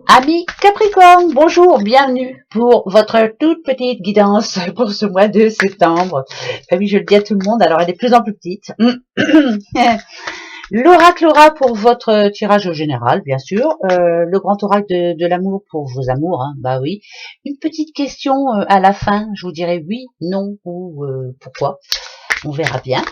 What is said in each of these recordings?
Amis Capricorne, bonjour, bienvenue pour votre toute petite guidance pour ce mois de septembre. Ah oui, je le dis à tout le monde, alors elle est de plus en plus petite. L'oracle aura pour votre tirage général, bien sûr. Le grand oracle de l'amour pour vos amours, hein, bah oui. Une petite question à la fin, je vous dirai oui, non ou pourquoi. On verra bien.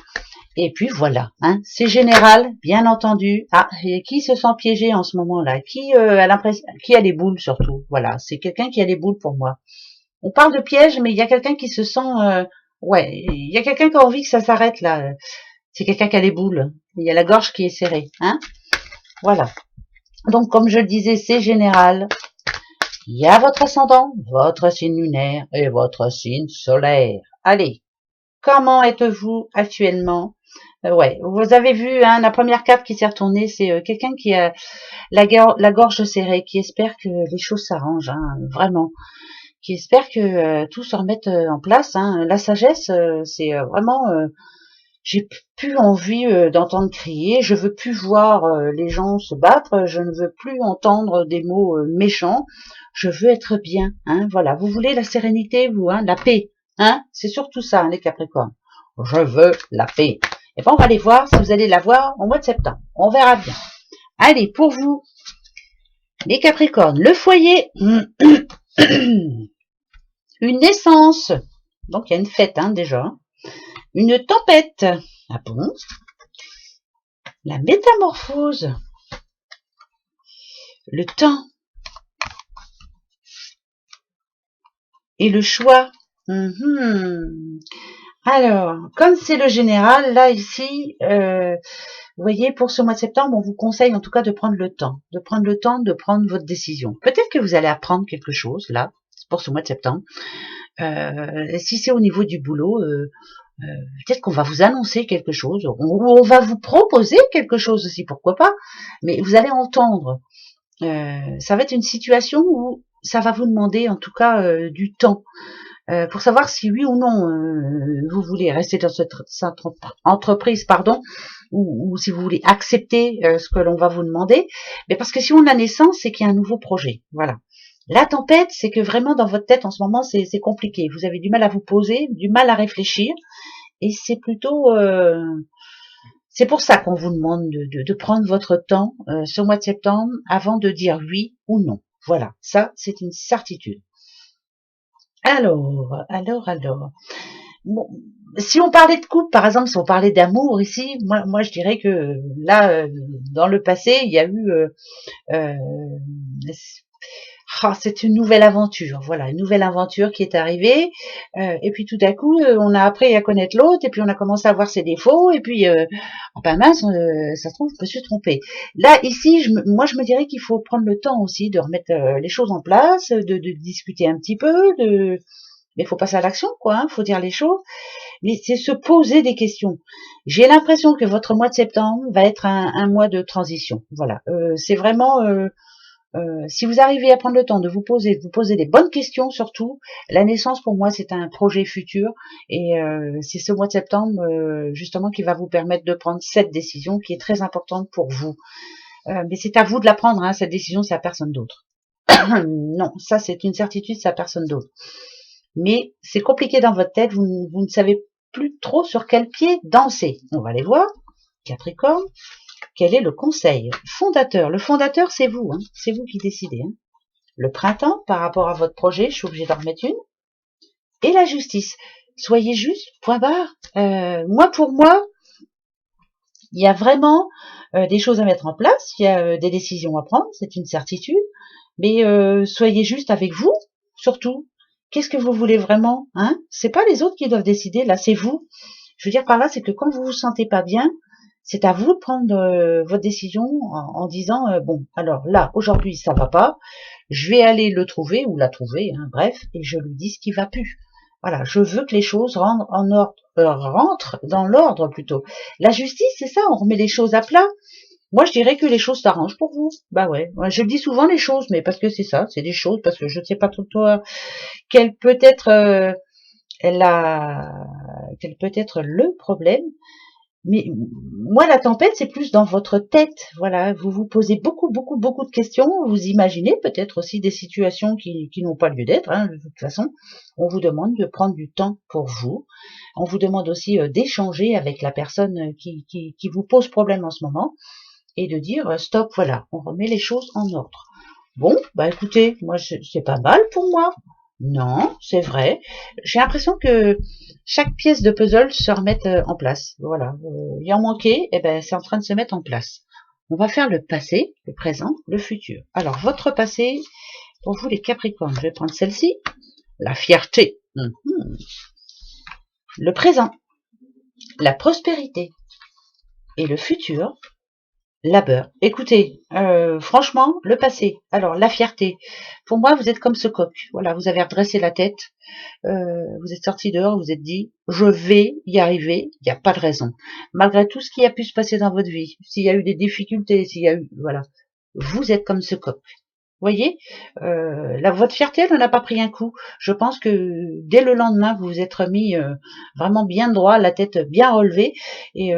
Et puis voilà, hein, c'est général, bien entendu. Ah, et qui se sent piégé en ce moment-là? Qui a l'impression, qui a les boules surtout? Voilà, c'est quelqu'un qui a les boules pour moi. On parle de piège, mais il y a quelqu'un qui se sent, ouais, il y a quelqu'un qui a envie que ça s'arrête là. C'est quelqu'un qui a les boules. Il y a la gorge qui est serrée, hein. Voilà. Donc comme je le disais, c'est général. Il y a votre ascendant, votre signe lunaire et votre signe solaire. Allez, comment êtes-vous actuellement? Ouais, vous avez vu, hein, la première carte qui s'est retournée, c'est quelqu'un qui a la gorge serrée, qui espère que les choses s'arrangent, hein, vraiment, qui espère que tout se remette en place. Hein. La sagesse, c'est vraiment, j'ai plus envie d'entendre crier, je veux plus voir les gens se battre, je ne veux plus entendre des mots méchants, je veux être bien. Hein, voilà, vous voulez la sérénité, vous, hein, la paix, hein, c'est surtout ça, hein, les Capricornes. Je veux la paix. Et ben, on va aller voir si vous allez la voir au mois de septembre. On verra bien. Allez, pour vous, les Capricornes, le foyer, une naissance. Donc, il y a une fête, hein, déjà. Une tempête. Ah bon? La métamorphose. Le temps. Et le choix. Alors, comme c'est le général, là, ici, vous voyez, pour ce mois de septembre, on vous conseille en tout cas de prendre le temps, de prendre votre décision. Peut-être que vous allez apprendre quelque chose, là, pour ce mois de septembre. Si c'est au niveau du boulot, peut-être qu'on va vous annoncer quelque chose, ou on va vous proposer quelque chose aussi, pourquoi pas. Mais vous allez entendre. Ça va être une situation où ça va vous demander en tout cas du temps. Pour savoir si oui ou non vous voulez rester dans cette entreprise, pardon, ou si vous voulez accepter ce que l'on va vous demander. Mais parce que si on a naissance, c'est qu'il y a un nouveau projet. Voilà. La tempête, c'est que vraiment dans votre tête en ce moment, c'est compliqué. Vous avez du mal à vous poser, du mal à réfléchir, et c'est plutôt, c'est pour ça qu'on vous demande de prendre votre temps ce mois de septembre avant de dire oui ou non. Voilà, ça c'est une certitude. Alors. Bon, si on parlait de couple, par exemple, si on parlait d'amour ici, moi je dirais que là, dans le passé, il y a eu, euh, c'est une nouvelle aventure, voilà, une nouvelle aventure qui est arrivée, et puis tout à coup, on a appris à connaître l'autre, et puis on a commencé à voir ses défauts, et puis, oh ben mince, ça se trouve, je me suis trompée. Là, ici, moi je me dirais qu'il faut prendre le temps aussi de remettre les choses en place, de discuter un petit peu, mais il faut passer à l'action, quoi, hein, faut dire les choses. Mais c'est se poser des questions. J'ai l'impression que votre mois de septembre va être un mois de transition. Voilà, c'est vraiment si vous arrivez à prendre le temps de vous poser des bonnes questions surtout. La naissance pour moi c'est un projet futur et c'est ce mois de septembre justement qui va vous permettre de prendre cette décision qui est très importante pour vous. Mais c'est à vous de la prendre, hein, cette décision, c'est à personne d'autre. Non, ça c'est une certitude, c'est à personne d'autre. Mais c'est compliqué dans votre tête, vous ne savez plus trop sur quel pied danser. On va aller voir. Capricorne, quel est le conseil fondateur? Le fondateur, c'est vous, hein, c'est vous qui décidez. Hein. Le printemps, par rapport à votre projet, je suis obligée d'en remettre une. Et la justice. Soyez juste, point barre. Pour moi, il y a vraiment des choses à mettre en place, il y a des décisions à prendre, c'est une certitude. Mais soyez juste avec vous, surtout. Qu'est-ce que vous voulez vraiment, hein? C'est pas les autres qui doivent décider, là, c'est vous. Je veux dire par là, c'est que quand vous vous sentez pas bien, c'est à vous de prendre votre décision en disant bon, alors là, aujourd'hui, ça va pas, je vais aller le trouver ou la trouver, hein, bref, et je lui dis ce qui va plus. Voilà, je veux que les choses rentrent dans l'ordre plutôt. La justice, c'est ça, on remet les choses à plat. Moi, je dirais que les choses s'arrangent pour vous. Bah ouais, je le dis souvent les choses, mais parce que c'est ça, c'est des choses, parce que je ne sais pas trop toi quel peut être quel peut être le problème. Mais moi, la tempête, c'est plus dans votre tête. Voilà, vous vous posez beaucoup de questions. Vous imaginez peut-être aussi des situations qui n'ont pas lieu d'être. Hein, de toute façon, on vous demande de prendre du temps pour vous. On vous demande aussi d'échanger avec la personne qui vous pose problème en ce moment et de dire stop. Voilà, on remet les choses en ordre. Bon, bah écoutez, moi c'est pas mal pour moi. Non, c'est vrai. J'ai l'impression que chaque pièce de puzzle se remet en place. Voilà. Il en manquait, et ben c'est en train de se mettre en place. On va faire le passé, le présent, le futur. Alors, votre passé, pour vous les Capricornes, je vais prendre celle-ci. La fierté. Le présent, la prospérité. Et le futur, labeur. Écoutez, franchement, le passé. Alors, la fierté. Pour moi, vous êtes comme ce coq. Voilà, vous avez redressé la tête. Vous êtes sorti dehors, vous êtes dit, je vais y arriver, il n'y a pas de raison. Malgré tout ce qui a pu se passer dans votre vie, s'il y a eu des difficultés, s'il y a eu, voilà, vous êtes comme ce coq. Vous voyez, votre fierté, elle n'en a pas pris un coup. Je pense que dès le lendemain, vous vous êtes remis vraiment bien droit, la tête bien relevée, et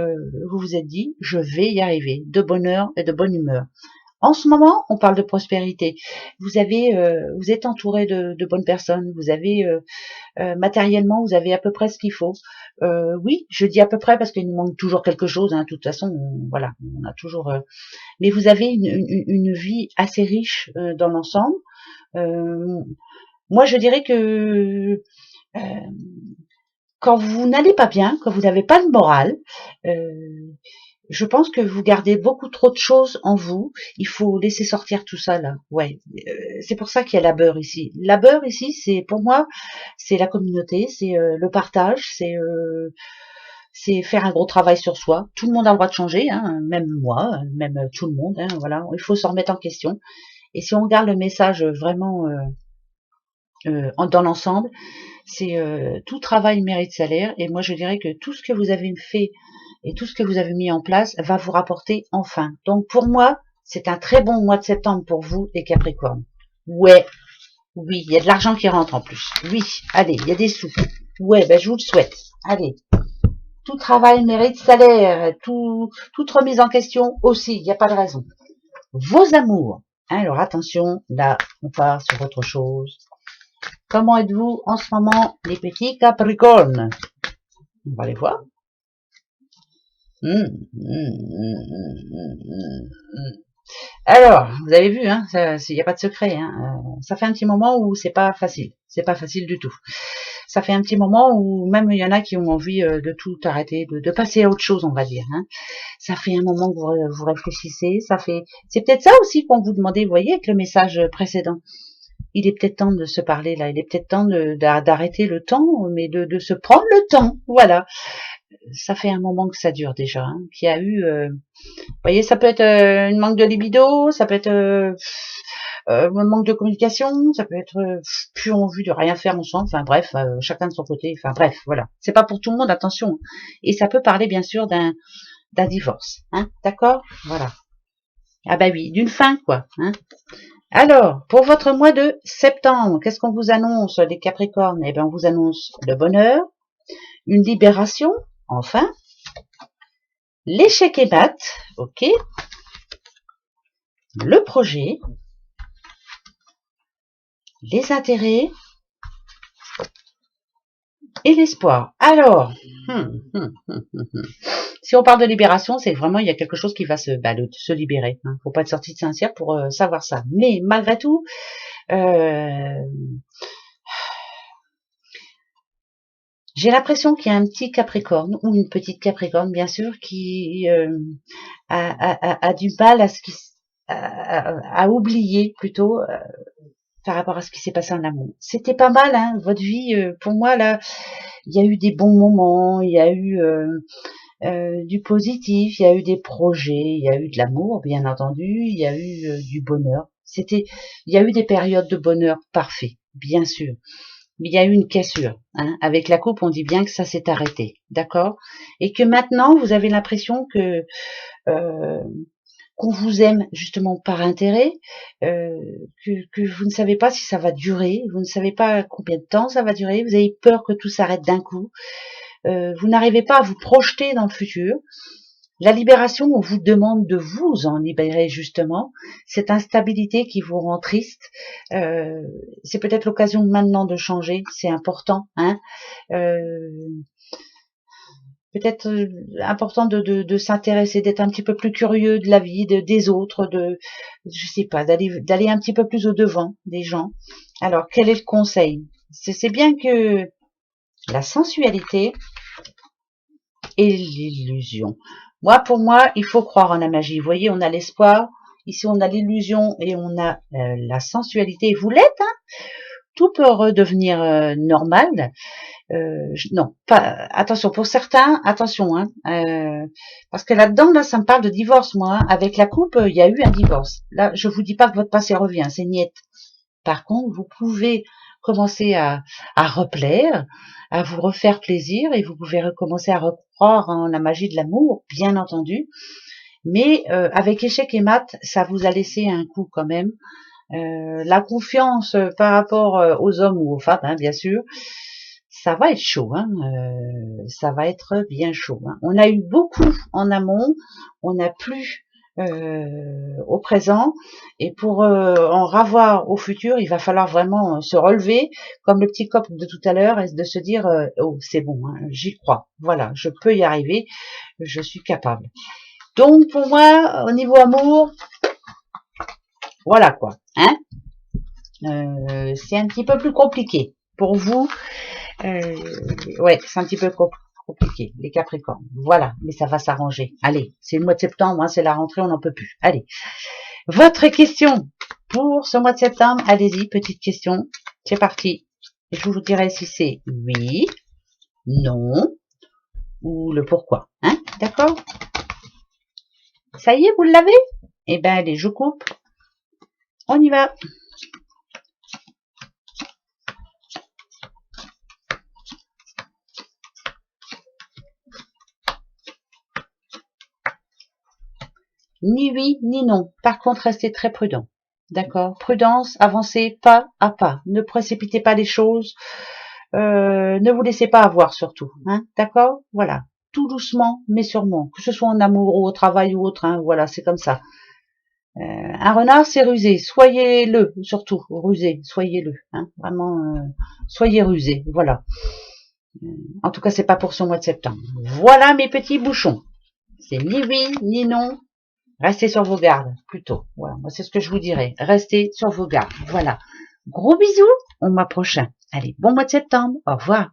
vous vous êtes dit, je vais y arriver, de bonne heure et de bonne humeur. En ce moment, on parle de prospérité. Vous êtes entouré de bonnes personnes. Vous avez matériellement, vous avez à peu près ce qu'il faut. Oui, je dis à peu près parce qu'il nous manque toujours quelque chose. Hein, de toute façon, voilà, on a toujours. Mais vous avez une vie assez riche dans l'ensemble. Euh, Moi, je dirais que quand vous n'allez pas bien, quand vous n'avez pas de morale, je pense que vous gardez beaucoup trop de choses en vous. Il faut laisser sortir tout ça là. Ouais, c'est pour ça qu'il y a la beurre ici. La beurre ici, c'est pour moi, c'est la communauté, c'est le partage, c'est faire un gros travail sur soi. Tout le monde a le droit de changer, hein, même moi, même tout le monde. Hein, voilà, il faut se remettre en question. Et si on regarde le message vraiment dans l'ensemble, c'est tout travail mérite salaire. Et moi, je dirais que tout ce que vous avez fait et tout ce que vous avez mis en place va vous rapporter enfin. Donc pour moi, c'est un très bon mois de septembre pour vous, les Capricornes. Ouais, oui, il y a de l'argent qui rentre en plus. Oui, allez, il y a des sous. Ouais, ben je vous le souhaite. Allez, tout travail mérite salaire, toute remise en question aussi, il n'y a pas de raison. Vos amours. Alors attention, là, on part sur autre chose. Comment êtes-vous en ce moment, les petits Capricornes? On va les voir. Alors, vous avez vu, hein, il n'y a pas de secret. Hein, ça fait un petit moment où c'est pas facile. C'est pas facile du tout. Ça fait un petit moment où même il y en a qui ont envie de tout arrêter, de passer à autre chose, on va dire. Hein. Ça fait un moment que vous réfléchissez. C'est peut-être ça aussi qu'on vous demandait, vous voyez, avec le message précédent. Il est peut-être temps de se parler là. Il est peut-être temps d'arrêter le temps, mais de se prendre le temps. Voilà. Ça fait un moment que ça dure déjà. Hein, qu'il y a eu. Vous voyez, ça peut être une manque de libido, ça peut être un manque de communication, ça peut être plus envie de rien faire ensemble. Enfin bref, chacun de son côté. Enfin bref, voilà. C'est pas pour tout le monde, attention. Et ça peut parler bien sûr d'un divorce. Hein, d'accord? Voilà. Ah bah oui, d'une fin quoi. Hein. Alors, pour votre mois de septembre, qu'est-ce qu'on vous annonce, les Capricornes? Eh bien, on vous annonce le bonheur, une libération, enfin, l'échec et mat, ok, le projet, les intérêts et l'espoir. Alors, si on parle de libération, c'est que vraiment il y a quelque chose qui va se libérer. Hein. Faut pas être sorti de Saint-Cyr pour savoir ça. Mais malgré tout, j'ai l'impression qu'il y a un petit Capricorne ou une petite Capricorne, bien sûr, qui a du mal à oublier plutôt par rapport à ce qui s'est passé en amour. C'était pas mal, hein, votre vie. Pour moi, là, il y a eu des bons moments, il y a eu du positif, il y a eu des projets, il y a eu de l'amour, bien entendu, il y a eu du bonheur. Il y a eu des périodes de bonheur parfait, bien sûr. Mais il y a eu une cassure. Hein. Avec la coupe, on dit bien que ça s'est arrêté, d'accord? Et que maintenant, vous avez l'impression euh, qu'on vous aime justement par intérêt, que vous ne savez pas si ça va durer, vous ne savez pas combien de temps ça va durer, vous avez peur que tout s'arrête d'un coup. vous n'arrivez pas à vous projeter dans le futur. La libération, on vous demande de vous en libérer justement. Cette instabilité qui vous rend triste, c'est peut-être l'occasion maintenant de changer, c'est important, hein. Peut-être important de s'intéresser, d'être un petit peu plus curieux de la vie, des autres, je sais pas, d'aller un petit peu plus au devant des gens. Alors, quel est le conseil? C'est bien que la sensualité et l'illusion. Pour moi, il faut croire en la magie. Vous voyez, on a l'espoir. Ici, on a l'illusion et on a la sensualité. Vous l'êtes, hein? Tout peut redevenir normal. Non, pas. Attention, pour certains, attention, hein, parce que là-dedans, là, ça me parle de divorce, moi. Hein. Avec la coupe, il y a eu un divorce. Là, je vous dis pas que votre passé revient, c'est niette. Par contre, vous pouvez commencer à replaire, à vous refaire plaisir, et vous pouvez recommencer à recroire en la magie de l'amour, bien entendu. Mais avec échec et mat, ça vous a laissé un coup quand même. La confiance par rapport aux hommes ou aux femmes, hein, bien sûr, ça va être chaud, hein, ça va être bien chaud. Hein. On a eu beaucoup en amont, on n'a plus au présent, et pour en ravoir au futur, il va falloir vraiment se relever, comme le petit cop de tout à l'heure, et de se dire oh c'est bon, hein, j'y crois, voilà, je peux y arriver, je suis capable. Donc pour moi, au niveau amour, voilà quoi, hein. C'est un petit peu plus compliqué pour vous. Ouais, c'est un petit peu compliqué, les Capricornes. Voilà, mais ça va s'arranger. Allez, c'est le mois de septembre, hein, c'est la rentrée, on n'en peut plus. Allez, votre question pour ce mois de septembre, allez-y, petite question. C'est parti. Je vous dirai si c'est oui, non ou le pourquoi. Hein, d'accord? Ça y est, vous l'avez? Eh ben, allez, je coupe. On y va. Ni oui, ni non. Par contre, restez très prudent. D'accord? Prudence, avancez pas à pas. Ne précipitez pas les choses. Ne vous laissez pas avoir surtout. Hein? D'accord? Voilà. Tout doucement, mais sûrement. Que ce soit en amour ou au travail ou autre. Hein? Voilà, c'est comme ça. Un renard, c'est rusé. Soyez-le, surtout. Rusé. Soyez-le. Hein? Vraiment, soyez rusé. Voilà. En tout cas, c'est pas pour ce mois de septembre. Voilà mes petits bouchons. C'est ni oui, ni non. Restez sur vos gardes, plutôt. Voilà, moi c'est ce que je vous dirais. Restez sur vos gardes. Voilà. Gros bisous, au mois prochain. Allez, bon mois de septembre. Au revoir.